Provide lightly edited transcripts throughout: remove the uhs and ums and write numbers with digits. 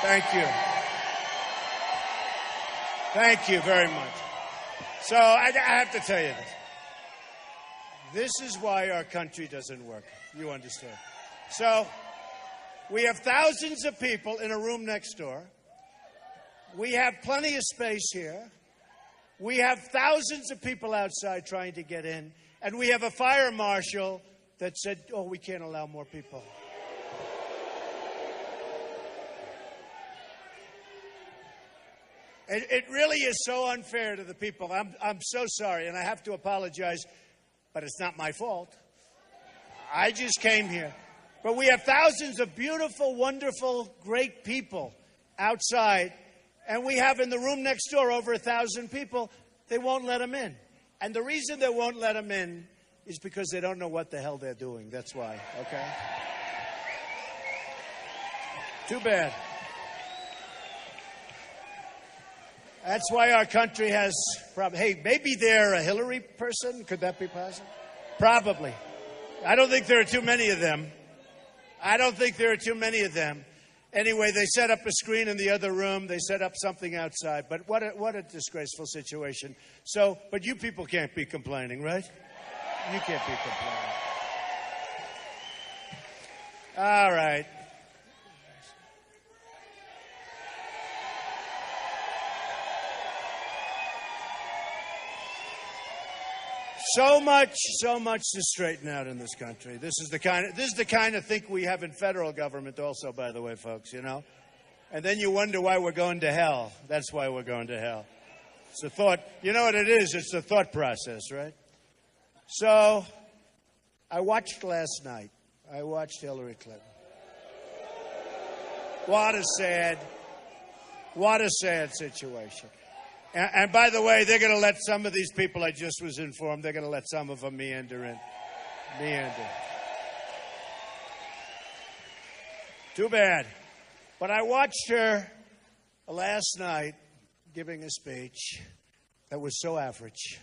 Thank you. Thank you very much. So I have to tell you this. This is why our country doesn't work. You understand? So we have thousands of people in a room next door. We have plenty of space here. We have thousands of people outside trying to get in. And we have a fire marshal that said, oh, we can't allow more people. It really is so unfair to the people. I'm so sorry, and I have to apologize, but it's not my fault. I just came here. But we have thousands of beautiful, wonderful, great people outside, and we have in the room next door over 1,000 people. They won't let them in. And the reason they won't let them in is because they don't know what the hell they're doing. That's why, okay? Too bad. That's why our country has problems. Hey, maybe they're a Hillary person. Could that be possible? Probably. I don't think there are too many of them. Anyway, they set up a screen in the other room. They set up something outside. But what a disgraceful situation. So, but you people can't be complaining, right? You can't be complaining. All right. So much to straighten out in this country. This is the kind of thing we have in federal government also, by the way, folks, you know. And then you wonder why we're going to hell. That's why we're going to hell. It's a thought. You know what it is? It's a thought process, right? So I watched last night. I watched Hillary Clinton. What a sad situation. And by the way, they're going to let some of these people, I just was informed, they're going to let some of them meander in. Too bad. But I watched her last night giving a speech that was so average.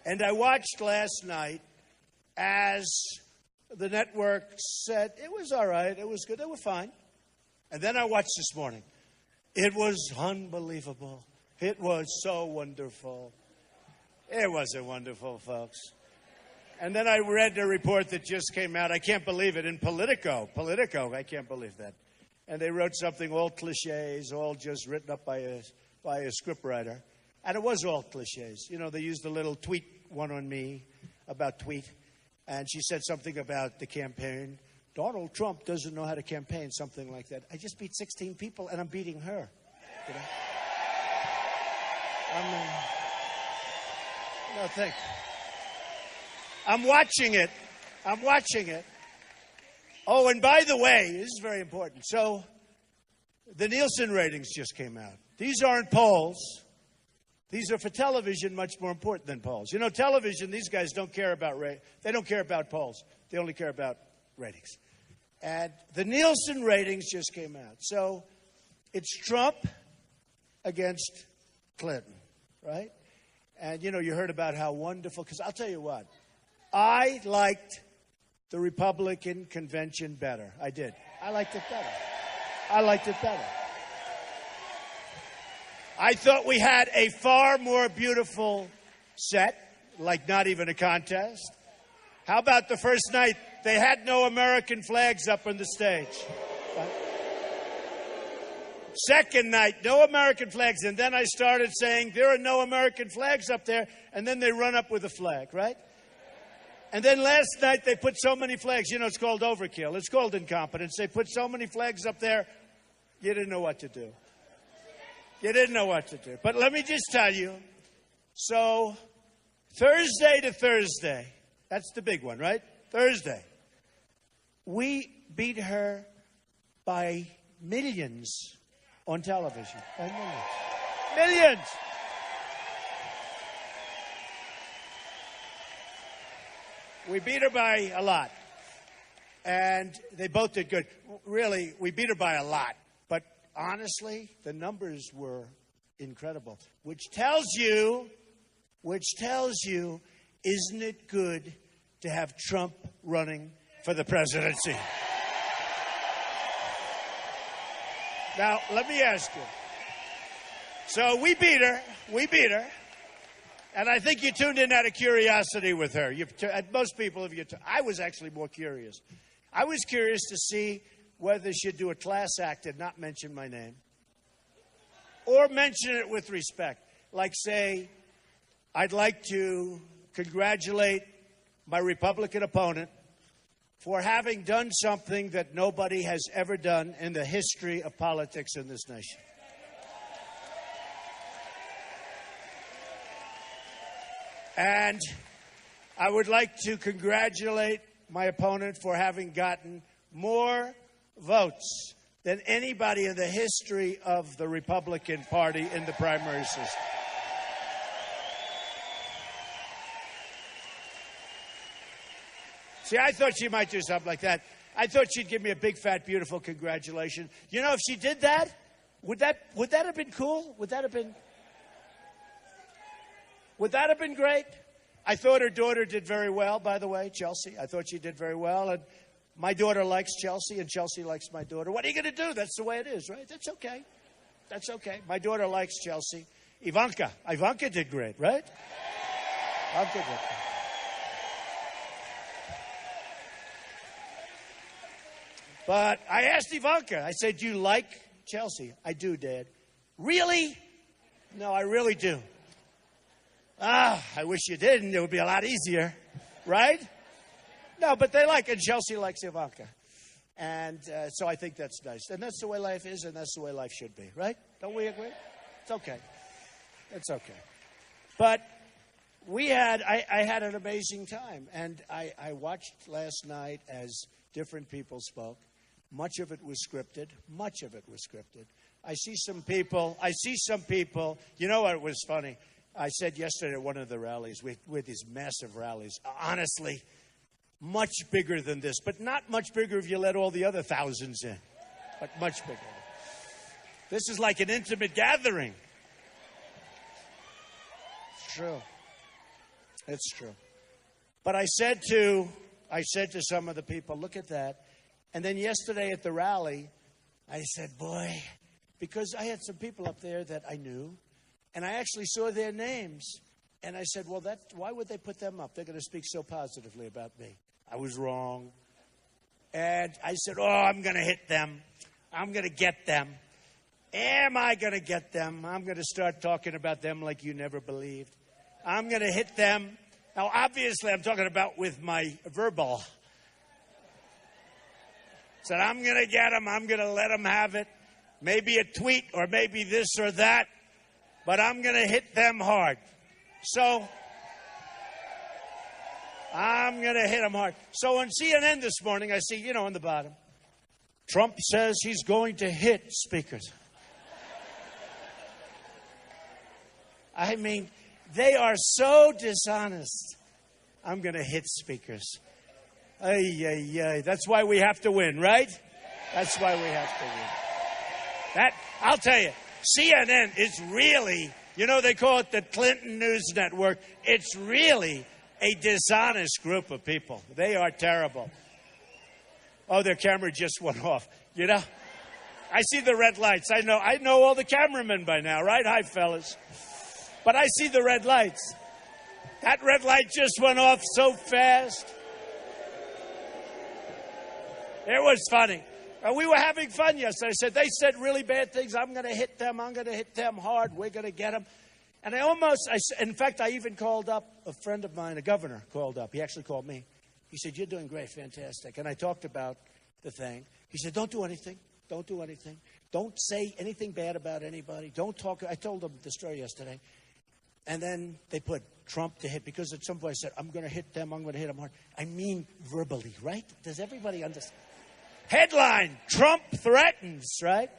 And I watched last night as the network said, it was all right, it was good, they were fine. And then I watched this morning. It was unbelievable. It was so wonderful. It wasn't wonderful, folks. And then I read the report that just came out. I can't believe it. In Politico, I can't believe that. And they wrote something, all cliches, all just written up by a scriptwriter. And it was all cliches. You know, they used a little tweet one on me about tweet. And she said something about the campaign. Donald Trump doesn't know how to campaign, something like that. I just beat 16 people, and I'm beating her. You know? No, thank you. I'm watching it. Oh, and by the way, this is very important. So the Nielsen ratings just came out. These aren't polls. These are for television, much more important than polls. You know, television, these guys don't care about they don't care about polls. They only care about ratings. And the Nielsen ratings just came out. So it's Trump against Clinton, right? And, you know, you heard about how wonderful, because I'll tell you what, I liked the Republican convention better. I did. I liked it better. I thought we had a far more beautiful set, like not even a contest. How about the first night? They had no American flags up on the stage. Second night, no American flags. And then I started saying, there are no American flags up there. And then they run up with a flag, right? And then last night, they put so many flags. You know, it's called overkill. It's called incompetence. They put so many flags up there, you didn't know what to do. But let me just tell you. So, Thursday to Thursday, that's the big one, right? Thursday. We beat her by millions on television. By millions. We beat her by a lot. And they both did good. Really, we beat her by a lot. But honestly, the numbers were incredible. Which tells you, isn't it good to have Trump running for the presidency? Now, let me ask you. So we beat her. And I think you tuned in out of curiosity with her. Most people, I was actually more curious. I was curious to see whether she'd do a class act and not mention my name. Or mention it with respect. Like say, I'd like to congratulate my Republican opponent for having done something that nobody has ever done in the history of politics in this nation. And I would like to congratulate my opponent for having gotten more votes than anybody in the history of the Republican Party in the primary system. See, I thought she might do something like that. I thought she'd give me a big, fat, beautiful congratulations. You know, if she did that, would that have been cool? Would that have been great? I thought her daughter did very well, by the way, Chelsea. I thought she did very well. And my daughter likes Chelsea, and Chelsea likes my daughter. What are you going to do? That's the way it is, right? That's okay. That's okay. My daughter likes Chelsea. Ivanka did great, right? Ivanka did great. But I asked Ivanka, I said, do you like Chelsea? I do, Dad. Really? No, I really do. I wish you didn't. It would be a lot easier, right? No, but they like it. And Chelsea likes Ivanka. And so I think that's nice. And that's the way life is, and that's the way life should be, right? Don't we agree? It's okay. It's okay. But I had an amazing time. And I watched last night as different people spoke. Much of it was scripted. I see some people. You know what was funny? I said yesterday at one of the rallies, with these massive rallies, honestly, much bigger than this, but not much bigger if you let all the other thousands in, but much bigger. This is like an intimate gathering. It's true. It's true. But I said to some of the people, look at that. And then yesterday at the rally, I said, boy, because I had some people up there that I knew, and I actually saw their names. And I said, well, why would they put them up? They're going to speak so positively about me. I was wrong. And I said, oh, I'm going to hit them. I'm going to get them. Am I going to get them? I'm going to start talking about them like you never believed. I'm going to hit them. Now, obviously, I'm talking about with my verbal. Said, I'm going to get them. I'm going to let them have it. Maybe a tweet or maybe this or that. But I'm going to hit them hard. So, I'm going to hit them hard. So on CNN this morning, I see, on the bottom, Trump says he's going to hit speakers. I mean, they are so dishonest. I'm going to hit speakers. Ay, ay, ay. That's why we have to win, right? That's why we have to win. I'll tell you, CNN is really, they call it the Clinton News Network. It's really a dishonest group of people. They are terrible. Oh, their camera just went off. I see the red lights. I know all the cameramen by now, right? Hi, fellas. But I see the red lights. That red light just went off so fast. It was funny. We were having fun yesterday. I said, they said really bad things. I'm going to hit them. I'm going to hit them hard. We're going to get them. And in fact, I even called up a friend of mine, a governor called up. He actually called me. He said, you're doing great, fantastic. And I talked about the thing. He said, don't do anything. Don't do anything. Don't say anything bad about anybody. Don't talk. I told them the story yesterday. And then they put Trump to hit, because at some point I said, I'm going to hit them. I'm going to hit them hard. I mean verbally, right? Does everybody understand? Headline, Trump threatens, right?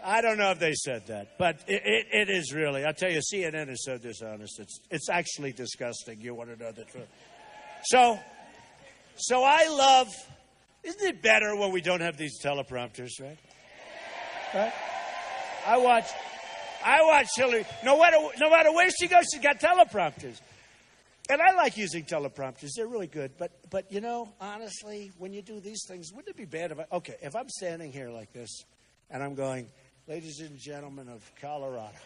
I don't know if they said that, but it is really. I'll tell you, CNN is so dishonest. It's actually disgusting. You want to know the truth. So I love, isn't it better when we don't have these teleprompters, right? Right? I watch Hillary. No matter where she goes, she's got teleprompters. And I like using teleprompters. They're really good. But honestly, when you do these things, wouldn't it be bad if I'm standing here like this And I'm going, ladies and gentlemen of Colorado,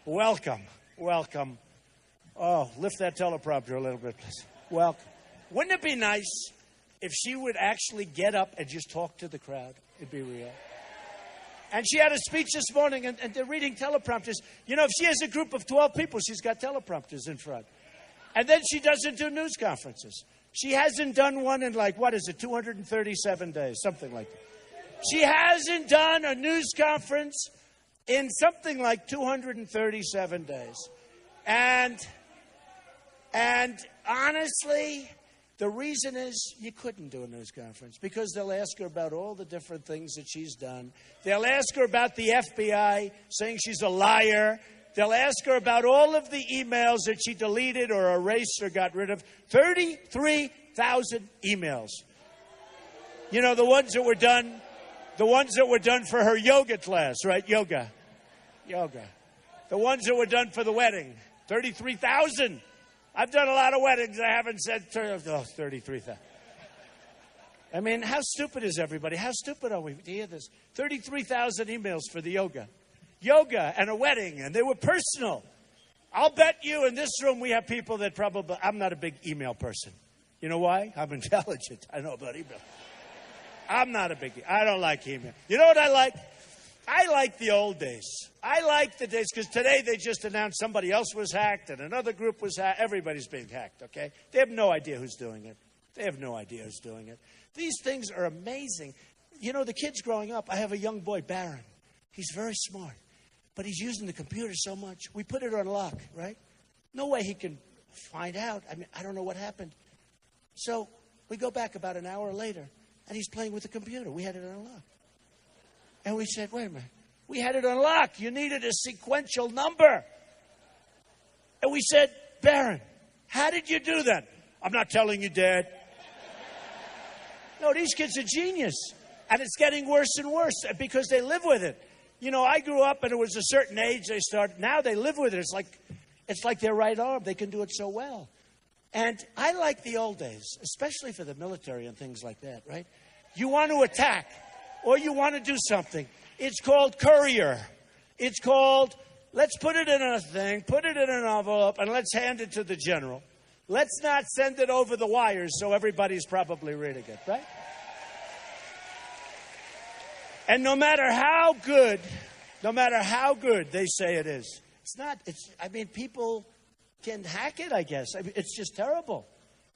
welcome, welcome. Oh, lift that teleprompter a little bit, please. Welcome. Wouldn't it be nice if she would actually get up and just talk to the crowd? It'd be real. And she had a speech this morning, and they're reading teleprompters. You know, if she has a group of 12 people, she's got teleprompters in front. And then she doesn't do news conferences. She hasn't done one in 237 days, something like that. She hasn't done a news conference in something like 237 days. And honestly, the reason is you couldn't do a news conference because they'll ask her about all the different things that she's done. They'll ask her about the FBI saying she's a liar. They'll ask her about all of the emails that she deleted or erased or got rid of. 33,000 emails. You know, the ones that were done for her yoga class, right? Yoga. The ones that were done for the wedding. 33,000. I've done a lot of weddings. I haven't said 33,000. I mean, how stupid is everybody? How stupid are we to hear this? 33,000 emails for the yoga. Yoga and a wedding, and they were personal. I'll bet you in this room we have people that probably... I'm not a big email person. You know why? I'm intelligent. I know about email. I'm not a big... I don't like email. You know what I like? I like the old days. I like the days because today they just announced somebody else was hacked and another group was hacked. Everybody's being hacked, okay? They have no idea who's doing it. These things are amazing. You know, the kids growing up, I have a young boy, Barron. He's very smart, but he's using the computer so much. We put it on lock, right? No way he can find out. I mean, I don't know what happened. So we go back about an hour later, and he's playing with the computer. We had it on lock. And we said, wait a minute. We had it on lock. You needed a sequential number. And we said, Barron, how did you do that? I'm not telling you, Dad. No, these kids are genius. And it's getting worse and worse because they live with it. You know, I grew up and it was a certain age they started. Now they live with it. It's like their right arm. They can do it so well. And I like the old days, especially for the military and things like that, right? You want to attack or you want to do something. It's called courier. It's called, let's put it in a thing, put it in an envelope, and let's hand it to the general. Let's not send it over the wires so everybody's probably reading it, right? And no matter how good they say it is, people can hack it, I guess. I mean, it's just terrible.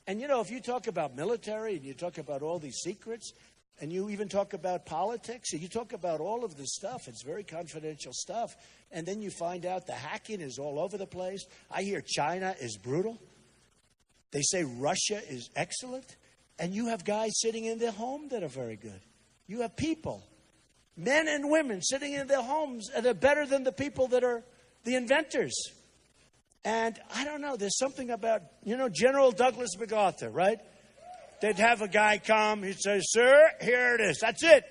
And, you know, if you talk about military and you talk about all these secrets and you even talk about politics and you talk about all of this stuff, it's very confidential stuff. And then you find out the hacking is all over the place. I hear China is brutal. They say Russia is excellent. And you have guys sitting in their home that are very good. You have people, men and women, sitting in their homes that are better than the people that are the inventors. And I don't know, there's something about, you know, General Douglas MacArthur, right? They'd have a guy come, he'd say, sir, here it is. That's it.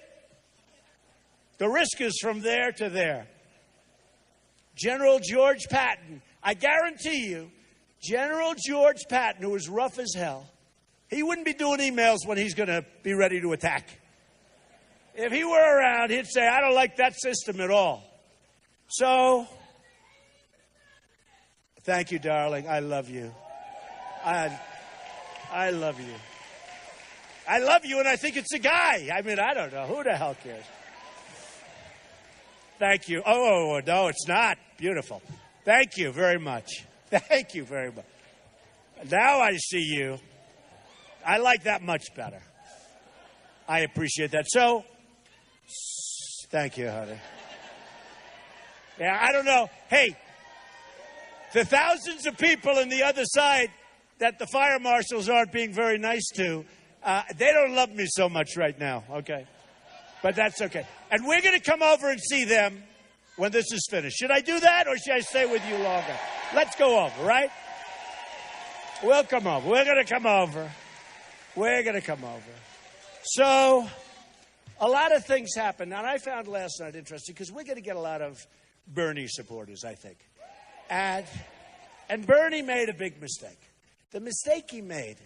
The risk is from there to there. General George Patton, I guarantee you, General George Patton, who was rough as hell, he wouldn't be doing emails when he's going to be ready to attack. If he were around, he'd say, I don't like that system at all. So, thank you, darling. I love you. I love you. I love you, and I think it's a guy. I mean, I don't know. Who the hell cares? Thank you. Oh, no, it's not. Beautiful. Thank you very much. Thank you very much. Now I see you. I like that much better. I appreciate that. So, thank you, honey. Yeah, I don't know. Hey, the thousands of people on the other side that the fire marshals aren't being very nice to, they don't love me so much right now, okay? But that's okay. And we're going to come over and see them when this is finished. Should I do that or should I stay with you longer? Let's go over, right? We'll come over. We're going to come over. We're going to come over. So, a lot of things happened. And I found last night interesting because we're going to get a lot of Bernie supporters, I think. And Bernie made a big mistake. The mistake he made,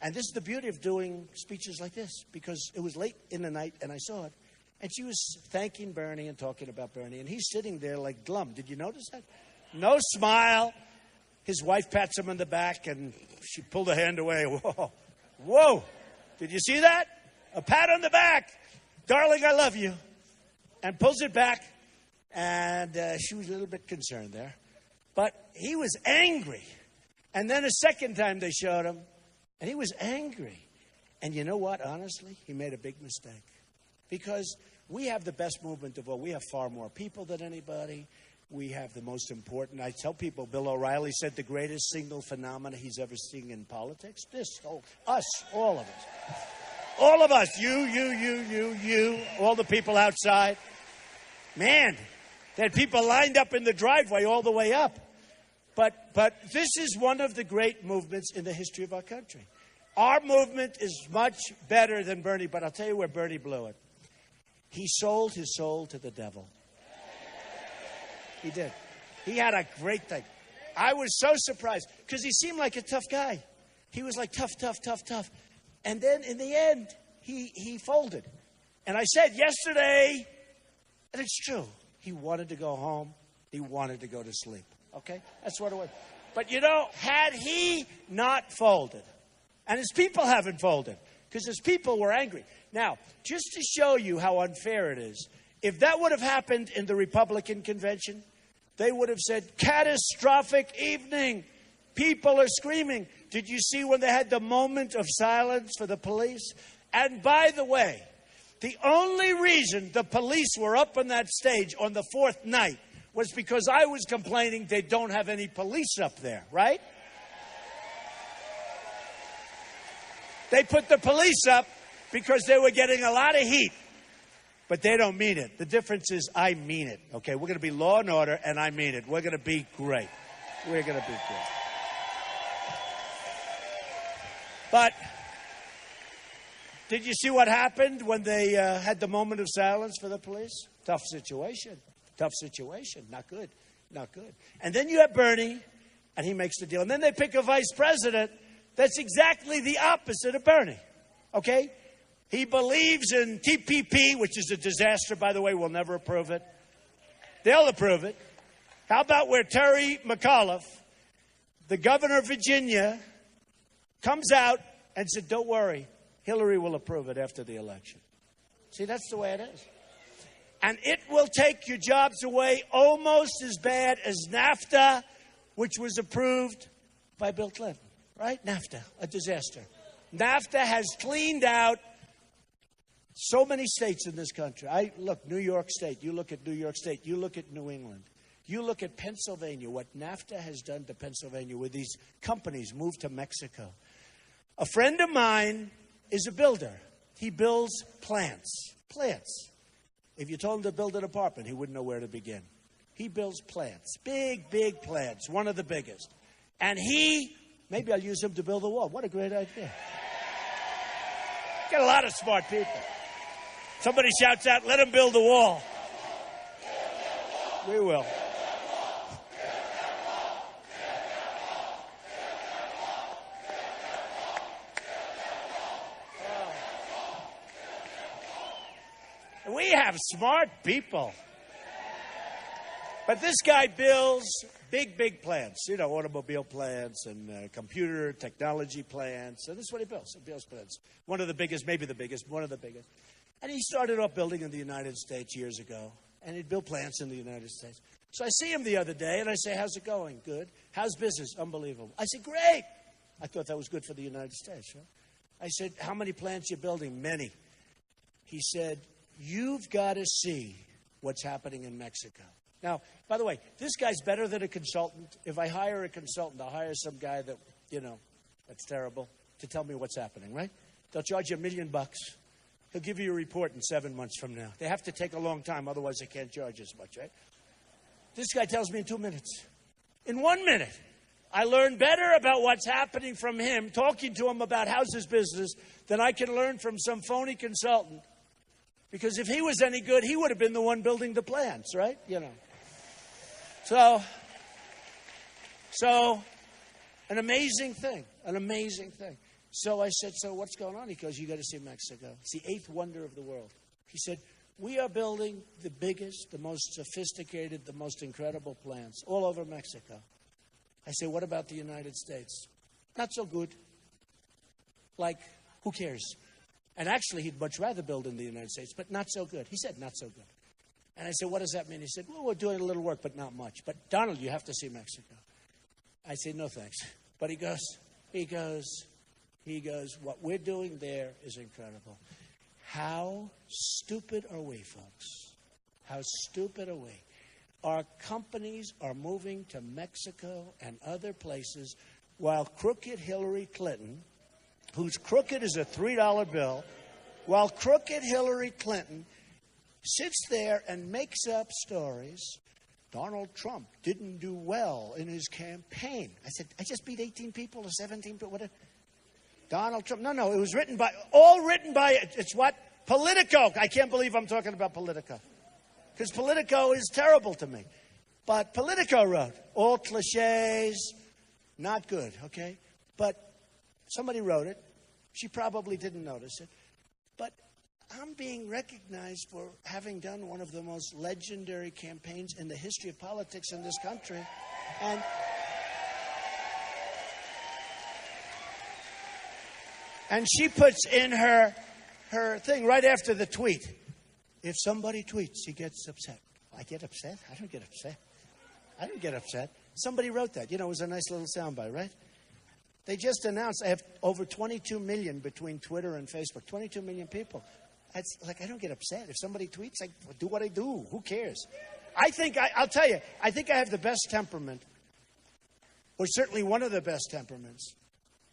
and this is the beauty of doing speeches like this, because it was late in the night and I saw it, And she was thanking Bernie and talking about Bernie. And he's sitting there like glum. Did you notice that? No smile. His wife pats him on the back, and she pulled her hand away. Whoa. Whoa. Did you see that? A pat on the back. Darling, I love you. And pulls it back. And she was a little bit concerned there. But he was angry. And then a second time they showed him, and he was angry. And you know what? Honestly, he made a big mistake. Because we have the best movement of all. We have far more people than anybody. We have the most important. I tell people, Bill O'Reilly said the greatest single phenomena he's ever seen in politics. Us, all of us. All of us. You, all the people outside. Man, they had people lined up in the driveway all the way up. But this is one of the great movements in the history of our country. Our movement is much better than Bernie, but I'll tell you where Bernie blew it. He sold his soul to the devil. He did. He had a great thing. I was so surprised because he seemed like a tough guy. He was like tough. And then in the end, he folded. And I said yesterday, and it's true, he wanted to go home. He wanted to go to sleep. Okay? That's what it was. But you know, had he not folded, and his people haven't folded, because his people were angry. Now, just to show you how unfair it is, if that would have happened in the Republican convention, they would have said, catastrophic evening. People are screaming. Did you see when they had the moment of silence for the police? And by the way, the only reason the police were up on that stage on the fourth night was because I was complaining they don't have any police up there, right? They put the police up because they were getting a lot of heat. But they don't mean it. The difference is I mean it. Okay, we're going to be law and order, and I mean it. We're going to be great. We're going to be great. But did you see what happened when they had the moment of silence for the police? Tough situation. Tough situation. Not good. Not good. And then you have Bernie, and he makes the deal. And then they pick a vice president that's exactly the opposite of Bernie. Okay? He believes in TPP, which is a disaster, by the way. We'll never approve it. They'll approve it. How about where Terry McAuliffe, the governor of Virginia, comes out and said, don't worry, Hillary will approve it after the election. See, that's the way it is. And it will take your jobs away almost as bad as NAFTA, which was approved by Bill Clinton. Right? NAFTA, a disaster. NAFTA has cleaned out so many states in this country. Look, New York State. You look at New York State. You look at New England. You look at Pennsylvania, what NAFTA has done to Pennsylvania, where these companies moved to Mexico. A friend of mine is a builder. He builds plants. Plants. If you told him to build an apartment, he wouldn't know where to begin. He builds plants. Big plants. One of the biggest. And maybe I'll use him to build a wall. What a great idea. Got a lot of smart people. Somebody shouts out, let him build a wall. We will. We have smart people. But this guy builds big plants, you know, automobile plants and computer technology plants. And this is what he builds. He builds plants. One of the biggest, maybe the biggest, one of the biggest. And he started off building in the United States years ago. And he'd build plants in the United States. So I see him the other day and I say, how's it going? Good. How's business? Unbelievable. I said, great. I thought that was good for the United States. Right? I said, how many plants you building? Many. He said, you've got to see what's happening in Mexico. Now, by the way, this guy's better than a consultant. If I hire a consultant, I'll hire some guy that, that's terrible, to tell me what's happening, right? They'll charge you $1 million. He'll give you a report in 7 months from now. They have to take a long time, otherwise they can't charge as much, right? This guy tells me in 2 minutes. In 1 minute, I learn better about what's happening from him, talking to him about how's his business, than I can learn from some phony consultant. Because if he was any good, he would have been the one building the plants, right? So, an amazing thing. So I said, so what's going on? He goes, you got to see Mexico. It's the 8th wonder of the world. He said, We are building the biggest, the most sophisticated, the most incredible plants all over Mexico. I say, what about the United States? Not so good. Like, who cares? And actually, he'd much rather build in the United States, but not so good. He said, not so good. And I said, what does that mean? He said, well, we're doing a little work, but not much. But, Donald, you have to see Mexico. I said, no, thanks. But he goes, what we're doing there is incredible. How stupid are we, folks? How stupid are we? Our companies are moving to Mexico and other places while crooked Hillary Clinton, who's crooked as a $3 bill, while crooked Hillary Clinton sits there and makes up stories. Donald Trump didn't do well in his campaign. I said, I just beat 18 people or 17 people. What? Donald Trump. No, it was all written by, it's what? Politico. I can't believe I'm talking about Politico. Because Politico is terrible to me. But Politico wrote, all cliches, not good, okay? But somebody wrote it. She probably didn't notice it. But I'm being recognized for having done one of the most legendary campaigns in the history of politics in this country. And she puts in her thing right after the tweet. If somebody tweets, he gets upset. I get upset? I don't get upset. I don't get upset. Somebody wrote that. You know, it was a nice little soundbite, right? They just announced I have over 22 million between Twitter and Facebook. 22 million people. It's like, I don't get upset. If somebody tweets, I do what I do. Who cares? I'll tell you, I think I have the best temperament, or certainly one of the best temperaments,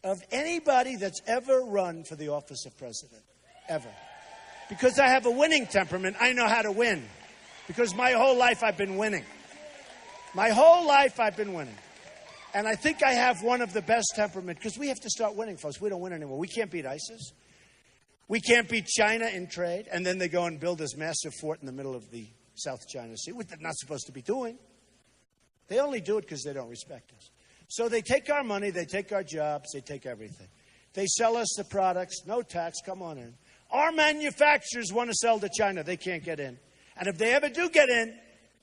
of anybody that's ever run for the office of president. Ever. Because I have a winning temperament, I know how to win. Because my whole life I've been winning. My whole life I've been winning. And I think I have one of the best temperament, because we have to start winning, folks. We don't win anymore. We can't beat ISIS. We can't beat China in trade. And then they go and build this massive fort in the middle of the South China Sea, which they're not supposed to be doing. They only do it because they don't respect us. So they take our money, they take our jobs, they take everything. They sell us the products, no tax, come on in. Our manufacturers want to sell to China. They can't get in. And if they ever do get in,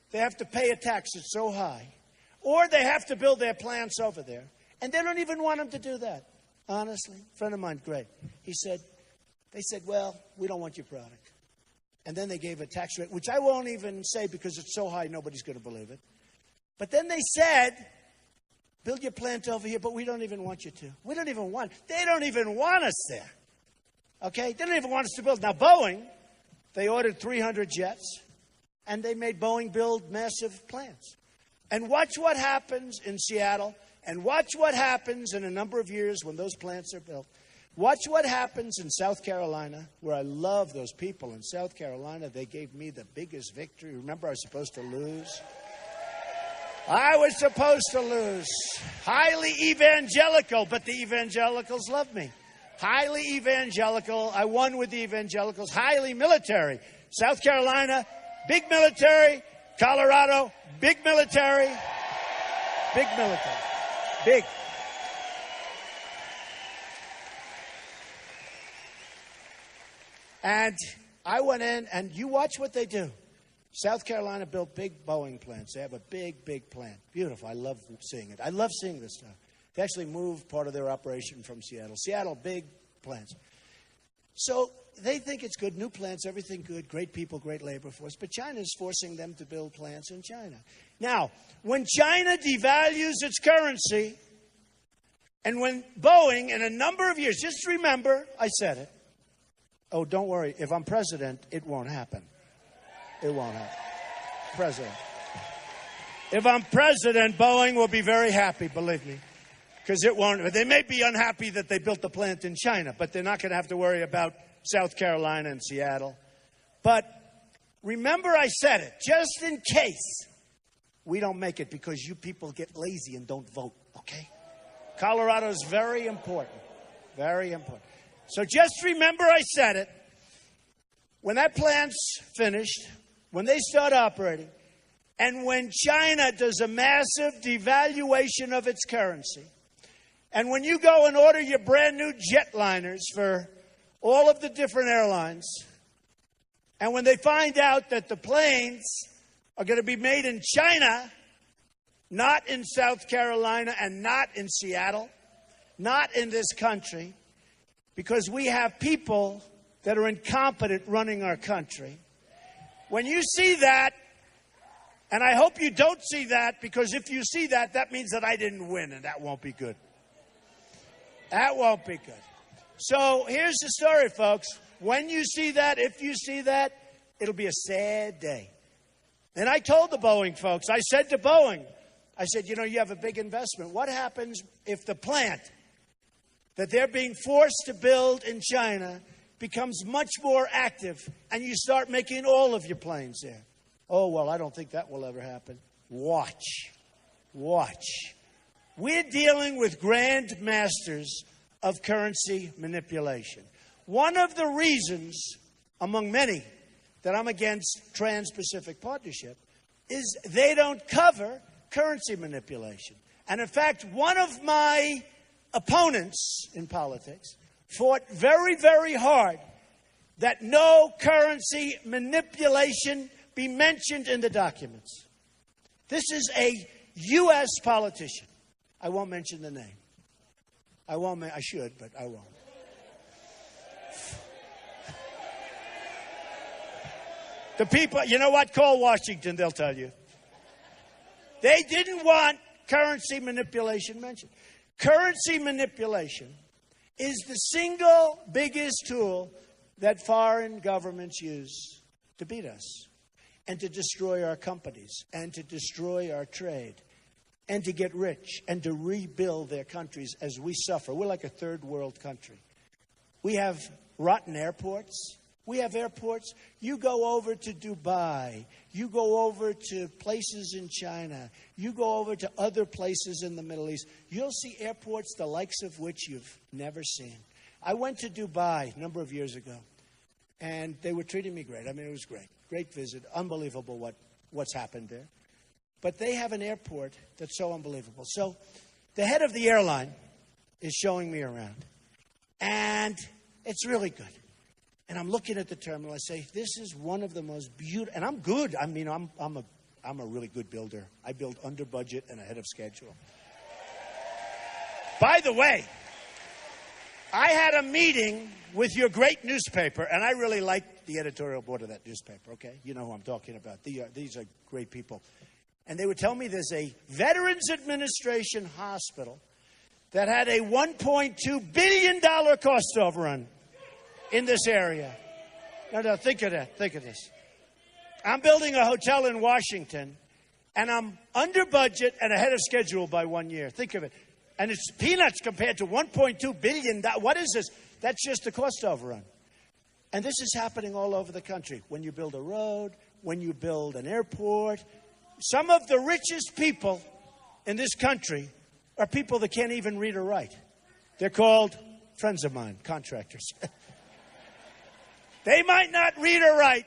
they have to pay a tax that's so high. Or they have to build their plants over there. And they don't even want them to do that. Honestly, a friend of mine, great. They said, well, we don't want your product. And then they gave a tax rate, which I won't even say because it's so high, nobody's going to believe it. But then they said, build your plant over here, but we don't even want you to. They don't even want us there. Okay? They don't even want us to build. Now, Boeing, they ordered 300 jets, and they made Boeing build massive plants. And watch what happens in Seattle, and watch what happens in a number of years when those plants are built. Watch what happens in South Carolina, where I love those people in South Carolina. They gave me the biggest victory. Remember, I was supposed to lose. I was supposed to lose. Highly evangelical, but the evangelicals love me. Highly evangelical. I won with the evangelicals. Highly military. South Carolina, big military. Colorado, big military. Big military. Big. And I went in, and you watch what they do. South Carolina built big Boeing plants. They have a big, big plant. Beautiful. I love seeing it. I love seeing this stuff. They actually moved part of their operation from Seattle. Seattle, big plants. So they think it's good. New plants, everything good. Great people, great labor force. But China is forcing them to build plants in China. Now, when China devalues its currency, and when Boeing, in a number of years, just remember, I said it. Oh, don't worry. If I'm president, it won't happen. It won't happen. President. If I'm president, Boeing will be very happy, believe me. Because it won't. They may be unhappy that they built the plant in China, but they're not going to have to worry about South Carolina and Seattle. But remember I said it, just in case we don't make it because you people get lazy and don't vote, okay? Colorado is very important. Very important. So just remember I said it. When that plant's finished, when they start operating, and when China does a massive devaluation of its currency, and when you go and order your brand new jetliners for all of the different airlines, And when they find out that the planes are going to be made in China, not in South Carolina and not in Seattle, not in this country, because we have people that are incompetent running our country. When you see that, and I hope you don't see that, because if you see that, that means that I didn't win, and that won't be good. That won't be good. So here's the story, folks. When you see that, if you see that, it'll be a sad day. And I told the Boeing folks, I said to Boeing, I said, you know, you have a big investment. What happens if the plant that they're being forced to build in China becomes much more active and you start making all of your planes there? Oh, well, I don't think that will ever happen. Watch. Watch. We're dealing with grand masters of currency manipulation. One of the reasons, among many, that I'm against Trans-Pacific Partnership is they don't cover currency manipulation. And in fact, one of my opponents in politics fought very, very hard that no currency manipulation be mentioned in the documents. This is a U.S. politician. I won't mention the name. I should, but I won't. The people, you know what? Call Washington, they'll tell you. They didn't want currency manipulation mentioned. Currency manipulation is the single biggest tool that foreign governments use to beat us and to destroy our companies and to destroy our trade and to get rich and to rebuild their countries as we suffer. We're like a third world country. We have rotten airports. We have airports. You go over to Dubai. You go over to places in China. You go over to other places in the Middle East. You'll see airports the likes of which you've never seen. I went to Dubai a number of years ago, and they were treating me great. I mean, it was great. Great visit. Unbelievable what's happened there. But they have an airport that's so unbelievable. So the head of the airline is showing me around, and it's really good. And I'm looking at the terminal. I say, this is one of the most beautiful. And I'm good. I mean, I'm a really good builder. I build under budget and ahead of schedule. By the way, I had a meeting with your great newspaper, and I really liked the editorial board of that newspaper, okay? You know who I'm talking about. These are great people. And they would tell me there's a Veterans Administration hospital that had a $1.2 billion cost overrun in this area. No, think of that. Think of this. I'm building a hotel in Washington, and I'm under budget and ahead of schedule by 1 year. Think of it. And it's peanuts compared to $1.2 billion. What is this? That's just the cost overrun. And this is happening all over the country. When you build a road, when you build an airport, some of the richest people in this country are people that can't even read or write. They're called friends of mine, contractors. They might not read or write,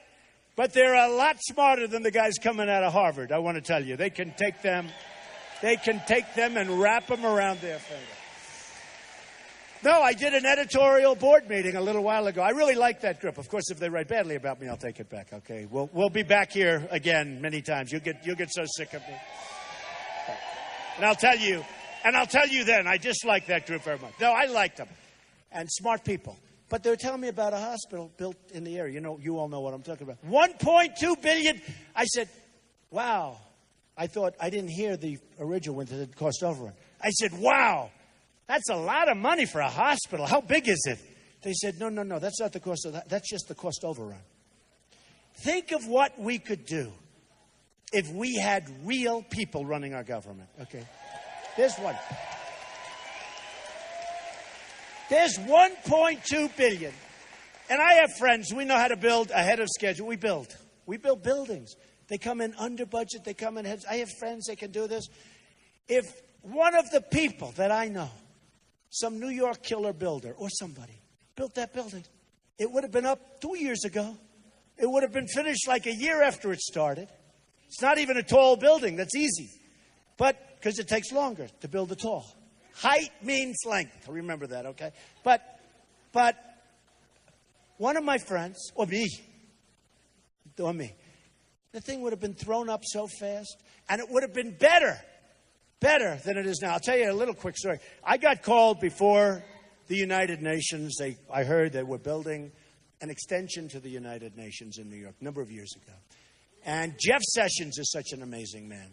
but they're a lot smarter than the guys coming out of Harvard, I want to tell you. They can take them and wrap them around their finger. No, I did an editorial board meeting a little while ago. I really like that group. Of course, if they write badly about me, I'll take it back, okay? We'll be back here again many times. You'll get so sick of me. And I'll tell you then, I dislike that group very much. No, I liked them. And smart people. But they were telling me about a hospital built in the area. You know, you all know what I'm talking about. $1.2 billion. I said, wow. I thought I didn't hear the original when it cost overrun. I said, wow, that's a lot of money for a hospital. How big is it? They said, no, that's not the cost of that. That's just the cost overrun. Think of what we could do if we had real people running our government. Okay, there's one. There's $1.2 billion. And I have friends. We know how to build ahead of schedule. We build buildings. They come in under budget. They come in ahead. I have friends that can do this. If one of the people that I know, some New York killer builder or somebody, built that building, it would have been up 2 years ago. It would have been finished like a year after it started. It's not even a tall building. That's easy. But because it takes longer to build a tall. Height means length. Remember that, okay? But one of my friends, or me, or me. The thing would have been thrown up so fast, and it would have been better than it is now. I'll tell you a little quick story. I got called before the United Nations. I heard they were building an extension to the United Nations in New York a number of years ago. And Jeff Sessions is such an amazing man.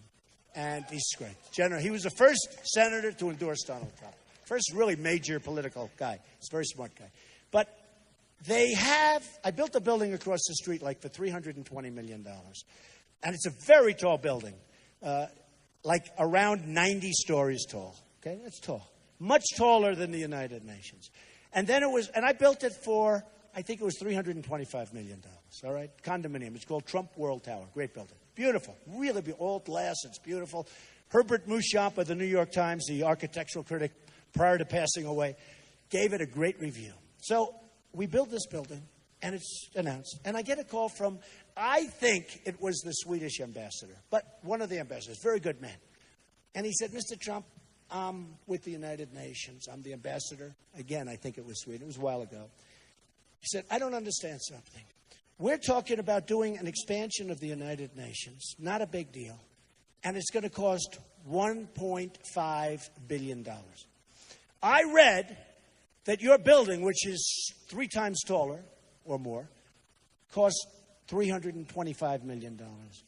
And he's great. He was the first senator to endorse Donald Trump. First really major political guy. He's a very smart guy. But I built a building across the street like for $320 million. And it's a very tall building. Like around 90 stories tall. Okay, that's tall. Much taller than the United Nations. And I built it for, I think it was $325 million. All right, condominium. It's called Trump World Tower. Great building. Beautiful. Really beautiful. All glass. It's beautiful. Herbert Muschamp of the New York Times, the architectural critic, prior to passing away, gave it a great review. So we built this building, and it's announced. And I get a call from, I think it was the Swedish ambassador, but one of the ambassadors, very good man. And he said, Mr. Trump, I'm with the United Nations. I'm the ambassador. Again, I think it was Sweden. It was a while ago. He said, I don't understand something. We're talking about doing an expansion of the United Nations. Not a big deal. And it's going to cost $1.5 billion. I read that your building, which is 3 times taller or more, costs $325 million.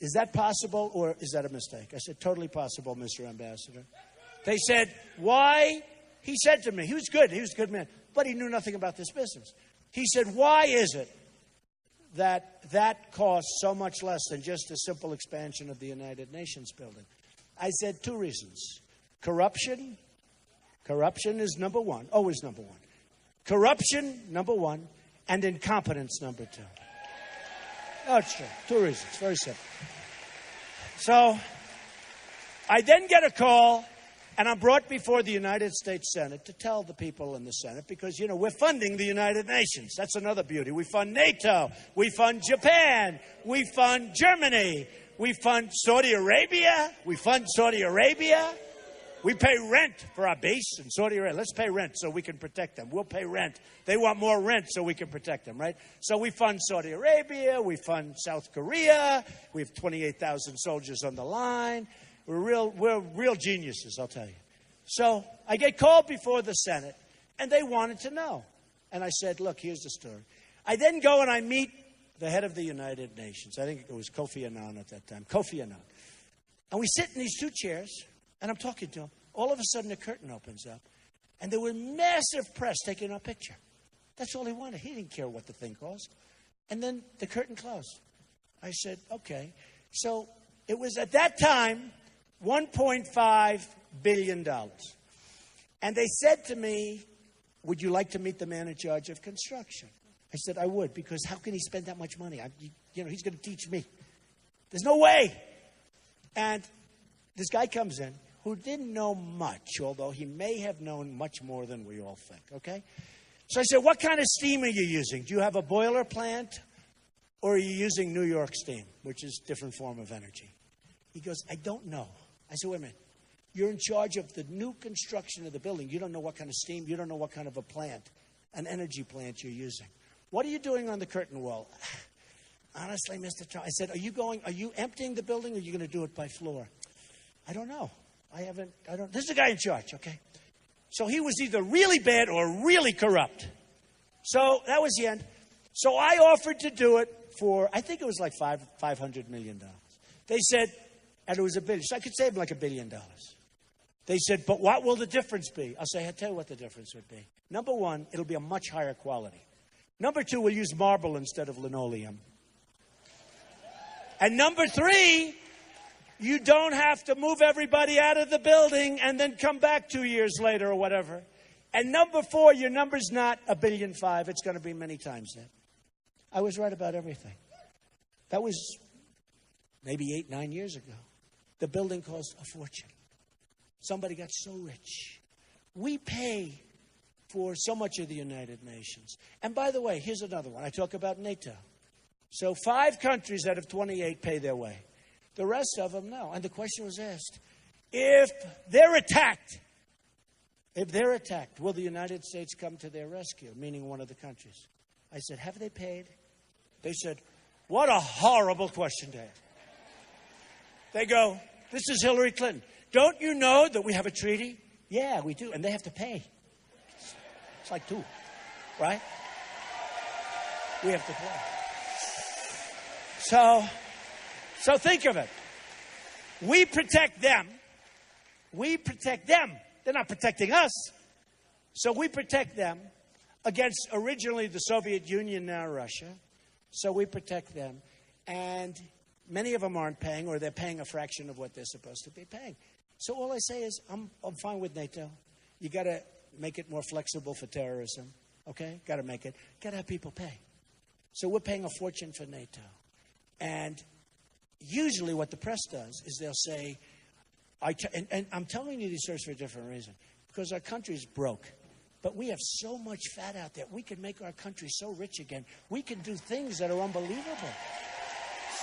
Is that possible, or is that a mistake? I said, totally possible, Mr. Ambassador. They said, why? He said to me, he was good. He was a good man, but he knew nothing about this business. He said, why is it that costs so much less than just a simple expansion of the United Nations building? I said 2 reasons. Corruption. Corruption is number one, always number one. Corruption, number one, and incompetence, number 2. Oh, it's true. 2 reasons. Very simple. So I then get a call, and I'm brought before the United States Senate to tell the people in the Senate, because, we're funding the United Nations. That's another beauty. We fund NATO. We fund Japan. We fund Germany. We fund Saudi Arabia. We pay rent for our base in Saudi Arabia. Let's pay rent so we can protect them. We'll pay rent. They want more rent so we can protect them, right? So we fund Saudi Arabia. We fund South Korea. We have 28,000 soldiers on the line. We're real geniuses, I'll tell you. So I get called before the Senate, and they wanted to know. And I said, look, here's the story. I then go and I meet the head of the United Nations. I think it was Kofi Annan at that time. Kofi Annan. And we sit in these 2 chairs, and I'm talking to him. All of a sudden, the curtain opens up, and there was massive press taking our picture. That's all he wanted. He didn't care what the thing cost. And then the curtain closed. I said, okay. So it was at that time $1.5 billion. And they said to me, would you like to meet the man in charge of construction? I said, I would, because how can he spend that much money? He's going to teach me. There's no way. And this guy comes in who didn't know much, although he may have known much more than we all think, okay? So I said, what kind of steam are you using? Do you have a boiler plant, or are you using New York steam, which is a different form of energy? He goes, I don't know. I said, wait a minute. You're in charge of the new construction of the building. You don't know what kind of steam. You don't know what kind of a plant, an energy plant you're using. What are you doing on the curtain wall? Honestly, Mr. Trump, I said, are you emptying the building, or are you going to do it by floor? I don't know. This is the guy in charge, okay? So he was either really bad or really corrupt. So that was the end. So I offered to do it for, I think it was like $500 million. They said, and it was $1 billion. So I could save them like $1 billion. They said, but what will the difference be? I'll say, I'll tell you what the difference would be. Number 1, it'll be a much higher quality. Number 2, we'll use marble instead of linoleum. And number 3, you don't have to move everybody out of the building and then come back 2 years later or whatever. And number 4, your number's not $1.5 billion. It's going to be many times that. I was right about everything. That was maybe 8, 9 years ago. The building cost a fortune. Somebody got so rich. We pay for so much of the United Nations. And by the way, here's another one. I talk about NATO. So 5 countries out of 28 pay their way. The rest of them, no. And the question was asked, if they're attacked, will the United States come to their rescue, meaning one of the countries? I said, have they paid? They said, What a horrible question to ask. They go, this is Hillary Clinton. Don't you know that we have a treaty? Yeah, we do. And they have to pay. It's like two, right? We have to pay. So think of it. We protect them. We protect them. They're not protecting us. So we protect them against originally the Soviet Union, now Russia. So we protect them. And many of them aren't paying, or they're paying a fraction of what they're supposed to be paying. So all I say is, I'm fine with NATO. You got to make it more flexible for terrorism. Okay? Got to make it. Got to have people pay. So we're paying a fortune for NATO. And usually what the press does is they'll say, and I'm telling you these stories for a different reason. Because our country's broke. But we have so much fat out there. We can make our country so rich again. We can do things that are unbelievable.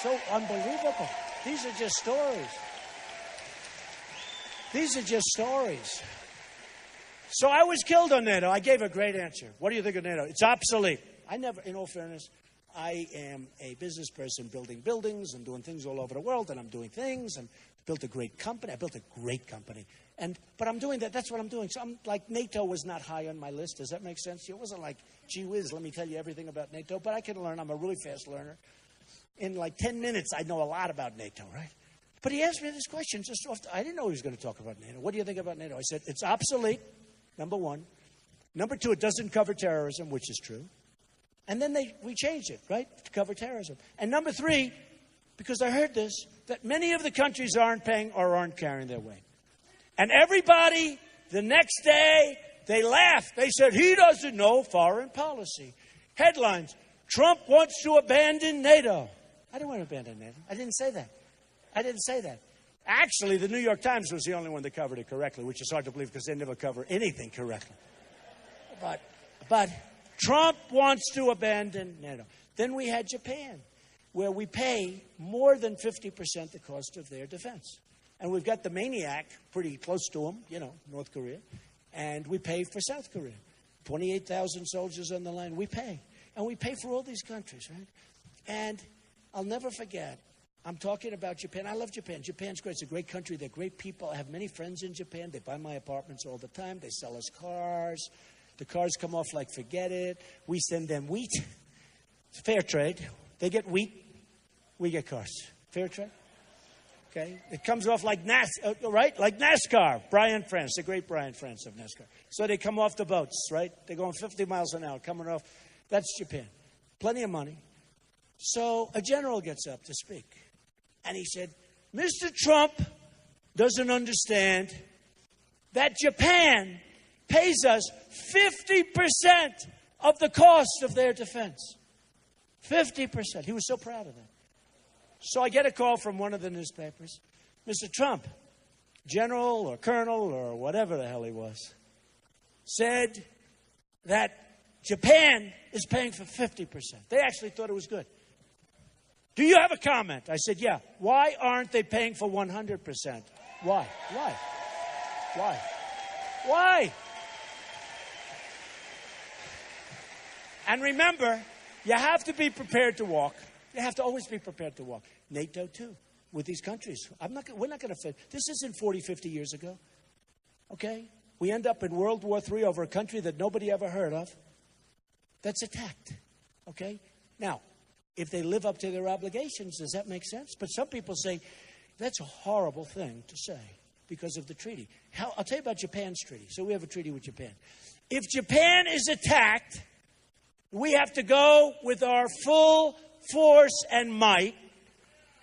So unbelievable. These are just stories. These are just stories. So I was killed on NATO. I gave a great answer. What do you think of NATO? It's obsolete. I never, in all fairness, I am a business person building buildings and doing things all over the world, and I'm doing things and built a great company. I built a great company. But I'm doing that. That's what I'm doing. So I'm like, NATO was not high on my list. Does that make sense? It wasn't like, gee whiz, let me tell you everything about NATO. But I can learn. I'm a really fast learner. In like 10 minutes, I know a lot about NATO, right? But he asked me this question just off. I didn't know he was going to talk about NATO. What do you think about NATO? I said, it's obsolete, number one. Number two, it doesn't cover terrorism, which is true. And then we changed it, right, to cover terrorism. And number three, because I heard this, that many of the countries aren't paying or aren't carrying their weight. And everybody, the next day, they laughed. They said, he doesn't know foreign policy. Headlines, Trump wants to abandon NATO. I don't want to abandon NATO. I didn't say that. I didn't say that. Actually, the New York Times was the only one that covered it correctly, which is hard to believe because they never cover anything correctly. But Trump wants to abandon NATO. Then we had Japan, where we pay more than 50% the cost of their defense. And we've got the maniac pretty close to him, North Korea. And we pay for South Korea. 28,000 soldiers on the line. We pay. And we pay for all these countries, right? And I'll never forget, I'm talking about Japan. I love Japan. Japan's great. It's a great country. They're great people. I have many friends in Japan. They buy my apartments all the time. They sell us cars. The cars come off like forget it. We send them wheat. It's fair trade. They get wheat. We get cars. Fair trade. Okay? It comes off like right? Like NASCAR. Brian France, the great Brian France of NASCAR. So they come off the boats, right? They're going 50 miles an hour, coming off. That's Japan. Plenty of money. So a general gets up to speak. And he said, Mr. Trump doesn't understand that Japan pays us 50% of the cost of their defense. 50%. He was so proud of that. So I get a call from one of the newspapers. Mr. Trump, general or colonel or whatever the hell he was, said that Japan is paying for 50%. They actually thought it was good. Do you have a comment? I said, yeah. Why aren't they paying for 100%? Why? Why? And remember, you have to be prepared to walk. You have to always be prepared to walk. NATO, too, with these countries. We're not going to fit. This isn't 40, 50 years ago. Okay? We end up in World War III over a country that nobody ever heard of. That's attacked. Okay? Now, if they live up to their obligations, does that make sense? But some people say, that's a horrible thing to say because of the treaty. I'll tell you about Japan's treaty. So we have a treaty with Japan. If Japan is attacked, we have to go with our full force and might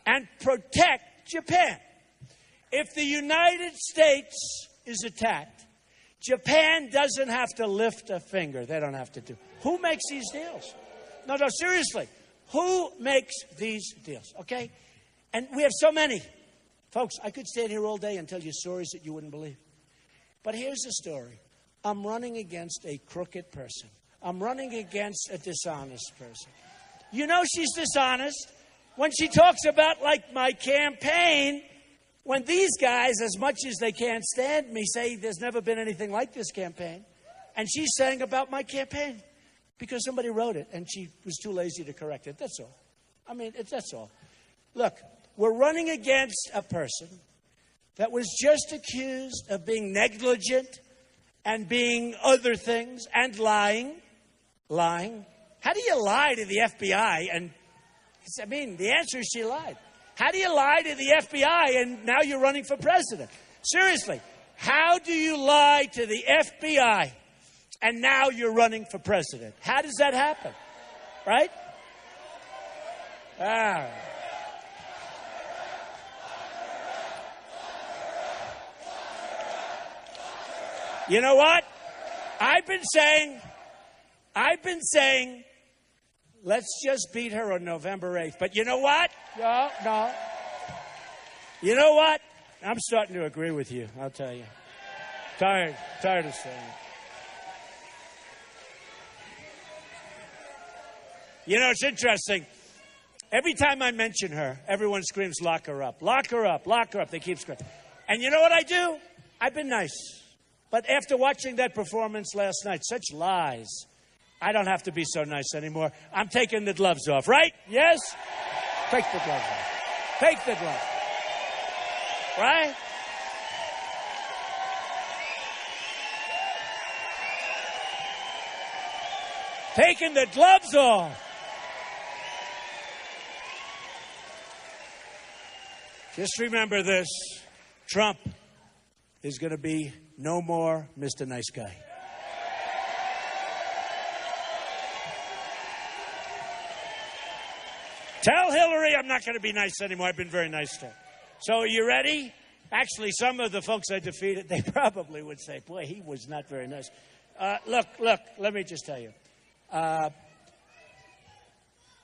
and protect Japan. If the United States is attacked, Japan doesn't have to lift a finger. They don't have to do. Who makes these deals? No, seriously. Who makes these deals? Okay? And we have so many. Folks, I could stand here all day and tell you stories that you wouldn't believe. But here's the story. I'm running against a crooked person. I'm running against a dishonest person. You know she's dishonest when she talks about, like, my campaign, when these guys, as much as they can't stand me, say there's never been anything like this campaign. And she's saying about my campaign because somebody wrote it and she was too lazy to correct it. That's all. I mean, that's all. Look, we're running against a person that was just accused of being negligent and being other things and lying. Lying. How do you lie to the FBI? And I mean, the answer is she lied. How do you lie to the FBI and now you're running for president? Seriously, how do you lie to the FBI and now you're running for president? How does that happen? Right? You know what? I've been saying, let's just beat her on November 8th. But you know what? No. You know what? I'm starting to agree with you, I'll tell you. Tired of saying it. You know, it's interesting. Every time I mention her, everyone screams, lock her up. Lock her up, lock her up. They keep screaming. And you know what I do? I've been nice. But after watching that performance last night, such lies, I don't have to be so nice anymore. I'm taking the gloves off, right? Yes? Take the gloves off. Take the gloves off. Right? Taking the gloves off. Just remember this. Trump is going to be no more Mr. Nice Guy. Tell Hillary I'm not going to be nice anymore. I've been very nice to her. So are you ready? Actually, some of the folks I defeated, they probably would say, boy, he was not very nice. Look, let me just tell you.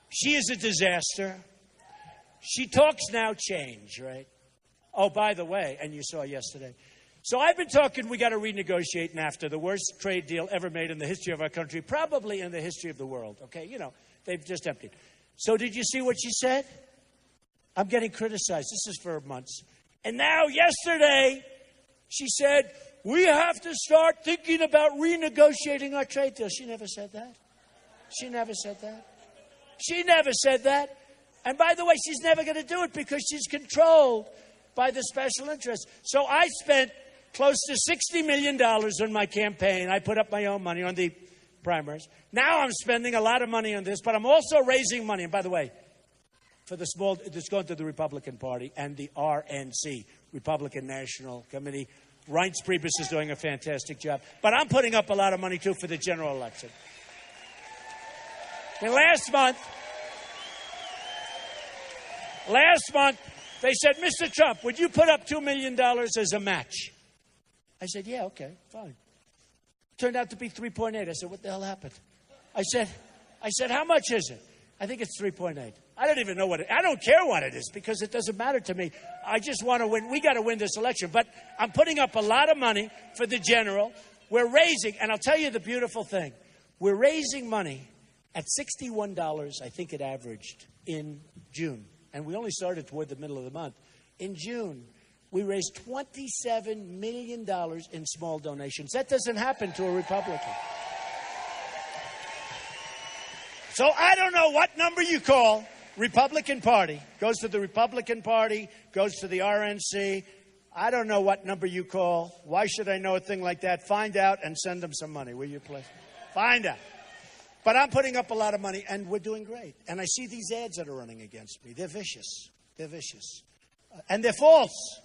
She is a disaster. She talks now change, right? Oh, by the way, and you saw yesterday. So I've been talking, we got to renegotiate NAFTA, the worst trade deal ever made in the history of our country, probably in the history of the world, okay? You know, they've just emptied. So did you see what she said? I'm getting criticized. This is for months. And now, yesterday, she said, we have to start thinking about renegotiating our trade deal. She never said that. She never said that. She never said that. And by the way, she's never going to do it because she's controlled by the special interests. So I spent close to $60 million on my campaign. I put up my own money on the primaries. Now I'm spending a lot of money on this, but I'm also raising money. And by the way, for the small, it's going to the Republican Party and the RNC, Republican National Committee. Reince Priebus is doing a fantastic job. But I'm putting up a lot of money, too, for the general election. And last month, they said, Mr. Trump, would you put up $2 million as a match? I said, yeah, okay, fine. Turned out to be 3.8. I said, what the hell happened? I said, how much is it? I think it's 3.8. I don't even know what I don't care what it is because it doesn't matter to me. I just want to win. We got to win this election. But I'm putting up a lot of money for the general. We're raising, and I'll tell you the beautiful thing. We're raising money at $61, I think it averaged, in June. And we only started toward the middle of the month. In June, we raised $27 million in small donations. That doesn't happen to a Republican. So I don't know what number you call. Republican Party goes to the Republican Party, goes to the RNC. I don't know what number you call. Why should I know a thing like that? Find out and send them some money, will you please? Find out. But I'm putting up a lot of money, and we're doing great. And I see these ads that are running against me. They're vicious. They're vicious. And they're false.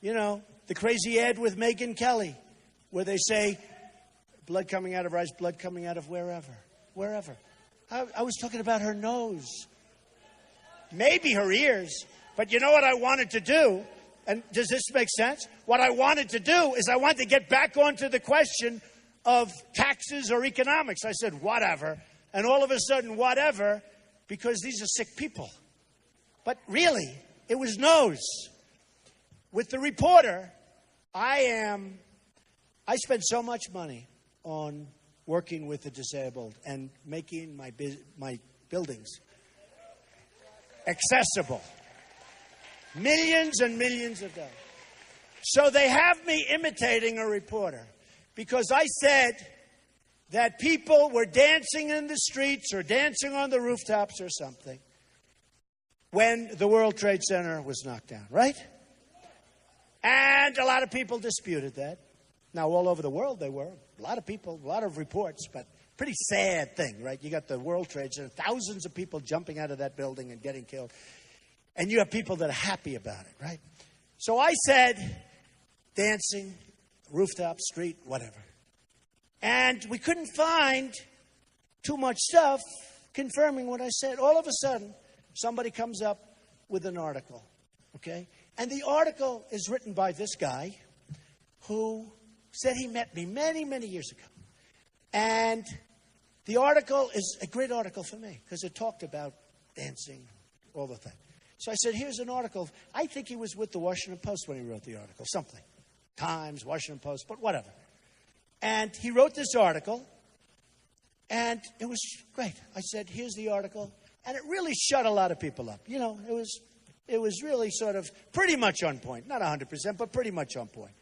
You know, the crazy ad with Megyn Kelly, where they say, blood coming out of her eyes, blood coming out of wherever. I was talking about her nose. Maybe her ears. But you know what I wanted to do? And does this make sense? What I wanted to do is I wanted to get back onto the question of taxes or economics. I said, whatever. And all of a sudden, whatever, because these are sick people. But really, it was nose. With the reporter, I spend so much money on working with the disabled and making my buildings accessible. Millions and millions of dollars. So they have me imitating a reporter because I said that people were dancing in the streets or dancing on the rooftops or something. when the World Trade Center was knocked down, right? And a lot of people disputed that. Now, all over the world they were. A lot of people, a lot of reports, but pretty sad thing, right? You got the World Trade Center, thousands of people jumping out of that building and getting killed. And you have people that are happy about it, right? So I said, dancing, rooftop, street, whatever. And we couldn't find too much stuff confirming what I said. All of a sudden, somebody comes up with an article, okay? And the article is written by this guy who said he met me many, many years ago. And the article is a great article for me because it talked about dancing, all the things. So I said, here's an article. I think he was with the Washington Post when he wrote the article, something. Times, Washington Post, but whatever. And he wrote this article, and it was great. I said, here's the article. And it really shut a lot of people up. You know, it was really sort of pretty much on point. Not 100%, but pretty much on point.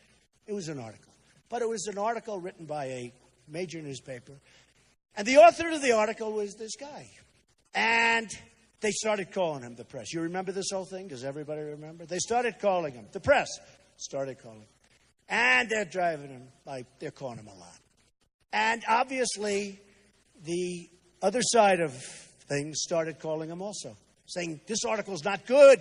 It was an article. But it was an article written by a major newspaper. And the author of the article was this guy. And they started calling him the press. You remember this whole thing? Does everybody remember? They started calling him. The press started calling him. And they're driving him, like, they're calling him a lot. And obviously, the other side of things started calling him also, saying, this article's not good,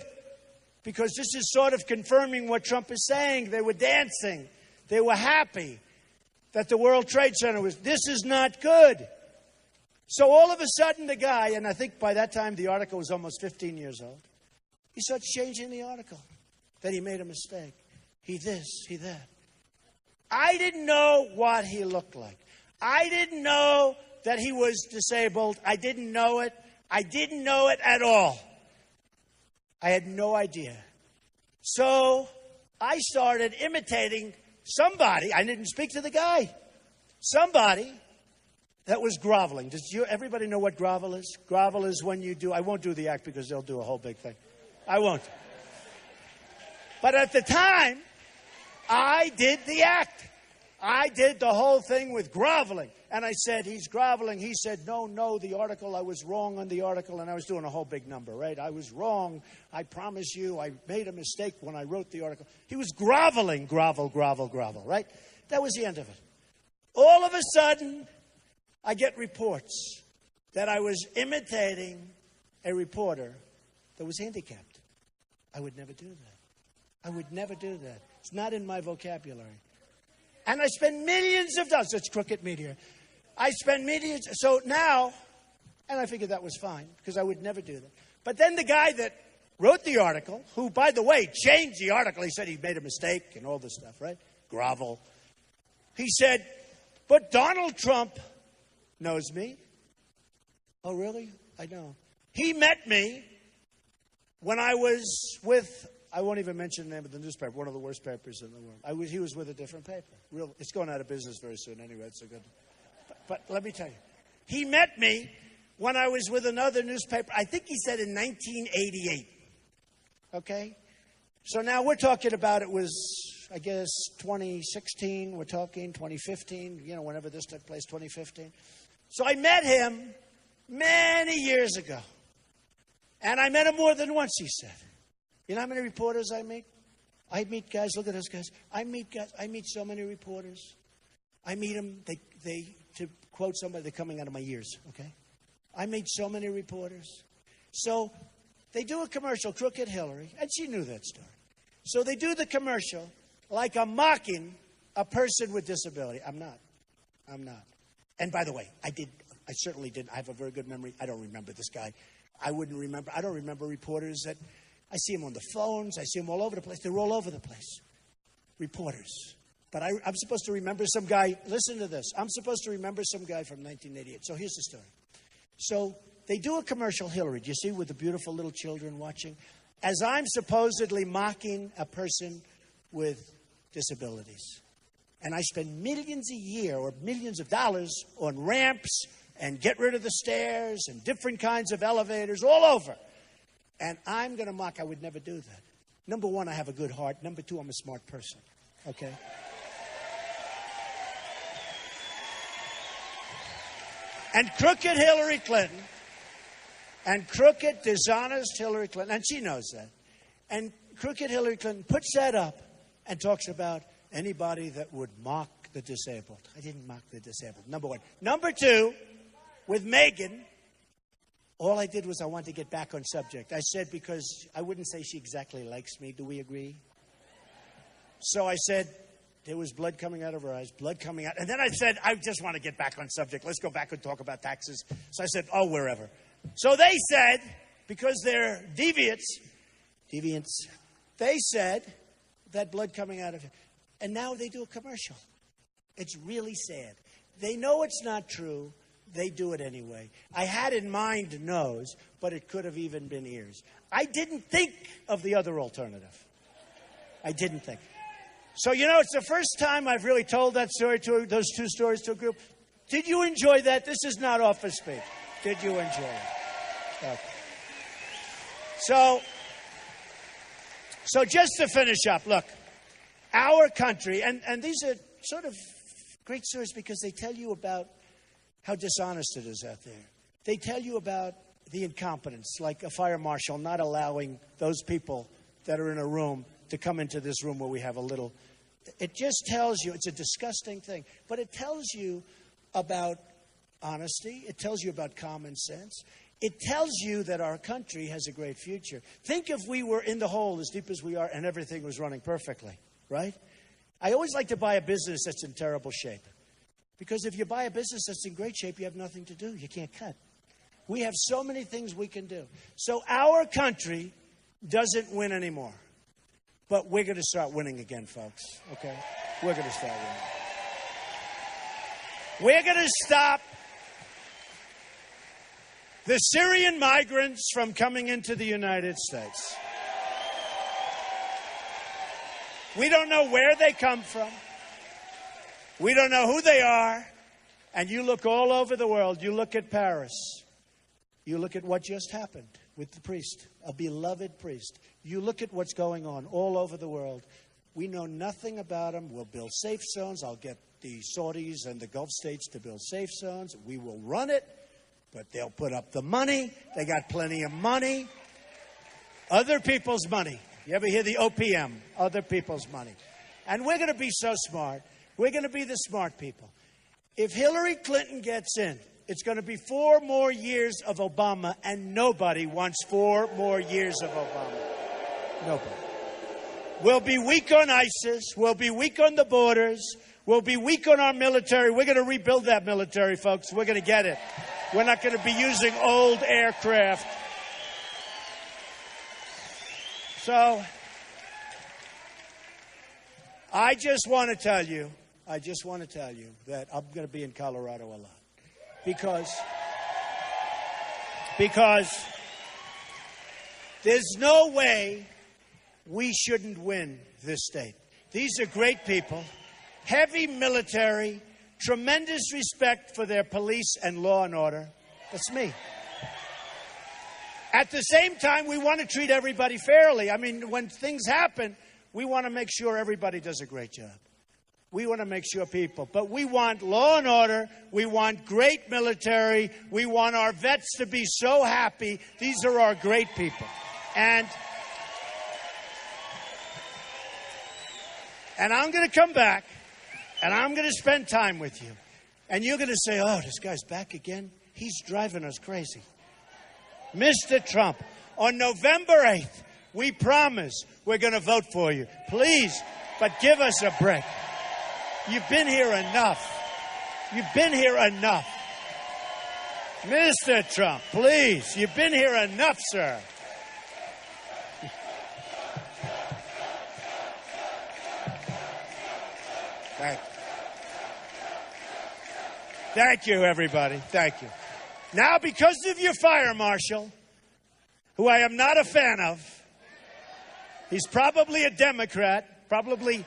because this is sort of confirming what Trump is saying. They were dancing. They were happy that the World Trade Center was, this is not good. So all of a sudden, the guy, and I think by that time the article was almost 15 years old, he starts changing the article, that he made a mistake. He this, he that. I didn't know what he looked like. I didn't know that he was disabled. I didn't know it. I didn't know it at all. I had no idea. So I started imitating somebody. I didn't speak to the guy. Somebody that was groveling. Everybody know what grovel is? Grovel is when you do, I won't do the act because they'll do a whole big thing. I won't. But at the time, I did the act. I did the whole thing with groveling. And I said, he's groveling. He said, no, the article, I was wrong on the article. And I was doing a whole big number, right? I was wrong. I promise you, I made a mistake when I wrote the article. He was groveling, grovel, right? That was the end of it. All of a sudden, I get reports that I was imitating a reporter that was handicapped. I would never do that. I would never do that. It's not in my vocabulary. And I spend millions of dollars. It's crooked media. I spend millions. So now, and I figured that was fine because I would never do that. But then the guy that wrote the article, who, by the way, changed the article, he said he made a mistake and all this stuff, right? Grovel. He said, but Donald Trump knows me. Oh, really? I know. He met me when I was with, I won't even mention the name of the newspaper, one of the worst papers in the world. He was with a different paper. It's going out of business very soon anyway. It's a good. But let me tell you, he met me when I was with another newspaper. I think he said in 1988. Okay? So now we're talking about, it was, I guess, 2016. We're talking 2015, whenever this took place, 2015. So I met him many years ago. And I met him more than once, he said. You know how many reporters I meet? I meet guys, look at those guys. I meet so many reporters. I meet them, to quote somebody, they're coming out of my ears, okay? I meet so many reporters. So they do a commercial, Crooked Hillary, and she knew that story. So they do the commercial like I'm mocking a person with disability. I'm not. And by the way, I certainly didn't. I have a very good memory. I don't remember this guy. I don't remember reporters that, I see them on the phones. I see them all over the place. They're all over the place. Reporters. But I'm supposed to remember some guy. Listen to this. I'm supposed to remember some guy from 1988. So here's the story. So they do a commercial, Hillary. Do you see, with the beautiful little children watching? As I'm supposedly mocking a person with disabilities. And I spend millions a year or millions of dollars on ramps and get rid of the stairs and different kinds of elevators all over. And I'm going to mock. I would never do that. Number one, I have a good heart. Number two, I'm a smart person. Okay? And crooked Hillary Clinton And crooked, dishonest Hillary Clinton, and she knows that. And crooked Hillary Clinton puts that up and talks about anybody that would mock the disabled. I didn't mock the disabled, number one. Number two, with Megyn, all I did was I wanted to get back on subject. I said, because I wouldn't say she exactly likes me. Do we agree? So I said, there was blood coming out of her eyes, blood coming out. And then I said, I just want to get back on subject. Let's go back and talk about taxes. So I said, oh, wherever. So they said, because they're deviants, they said that blood coming out of it. And now they do a commercial. It's really sad. They know it's not true. They do it anyway. I had in mind nose, but it could have even been ears. I didn't think of the other alternative. I didn't think. So, it's the first time I've really told that story those two stories to a group. Did you enjoy that? This is not office speak. Did you enjoy it? Okay. So just to finish up, look, our country, and these are sort of great stories because they tell you about how dishonest it is out there. They tell you about the incompetence, like a fire marshal not allowing those people that are in a room to come into this room where we have a little. It just tells you, it's a disgusting thing, but it tells you about honesty. It tells you about common sense. It tells you that our country has a great future. Think if we were in the hole as deep as we are and everything was running perfectly, right? I always like to buy a business that's in terrible shape. Because if you buy a business that's in great shape, you have nothing to do. You can't cut. We have so many things we can do. So our country doesn't win anymore. But we're going to start winning again, folks. Okay? We're going to start winning. We're going to stop the Syrian migrants from coming into the United States. We don't know where they come from. We don't know who they are. And you look all over the world. You look at Paris. You look at what just happened with the priest, a beloved priest. You look at what's going on all over the world. We know nothing about them. We'll build safe zones. I'll get the Saudis and the Gulf states to build safe zones. We will run it, but they'll put up the money. They got plenty of money. Other people's money. You ever hear the OPM? Other people's money. And we're going to be so smart. We're going to be the smart people. If Hillary Clinton gets in, it's going to be 4 more years of Obama, and nobody wants 4 more years of Obama. Nobody. We'll be weak on ISIS. We'll be weak on the borders. We'll be weak on our military. We're going to rebuild that military, folks. We're going to get it. We're not going to be using old aircraft. So, I just want to tell you that I'm going to be in Colorado a lot. Because there's no way we shouldn't win this state. These are great people, heavy military, tremendous respect for their police and law and order. That's me. At the same time, we want to treat everybody fairly. I mean, when things happen, we want to make sure everybody does a great job. We want to make sure people, but we want law and order. We want great military. We want our vets to be so happy. These are our great people. And I'm going to come back, and I'm going to spend time with you. And you're going to say, oh, this guy's back again? He's driving us crazy. Mr. Trump, on November 8th, we promise we're going to vote for you. Please, but give us a break. You've been here enough. You've been here enough. Mr. Trump, please, you've been here enough, sir. Thank you. Thank you, everybody. Thank you. Now, because of your fire marshal, who I am not a fan of, he's probably a Democrat, probably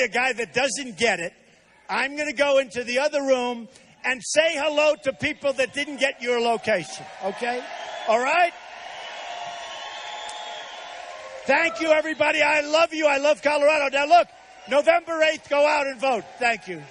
a guy that doesn't get it. I'm going to go into the other room and say hello to people that didn't get your location, okay? All right? Thank you, everybody. I love you. I love Colorado. Now, look, November 8th, go out and vote. Thank you.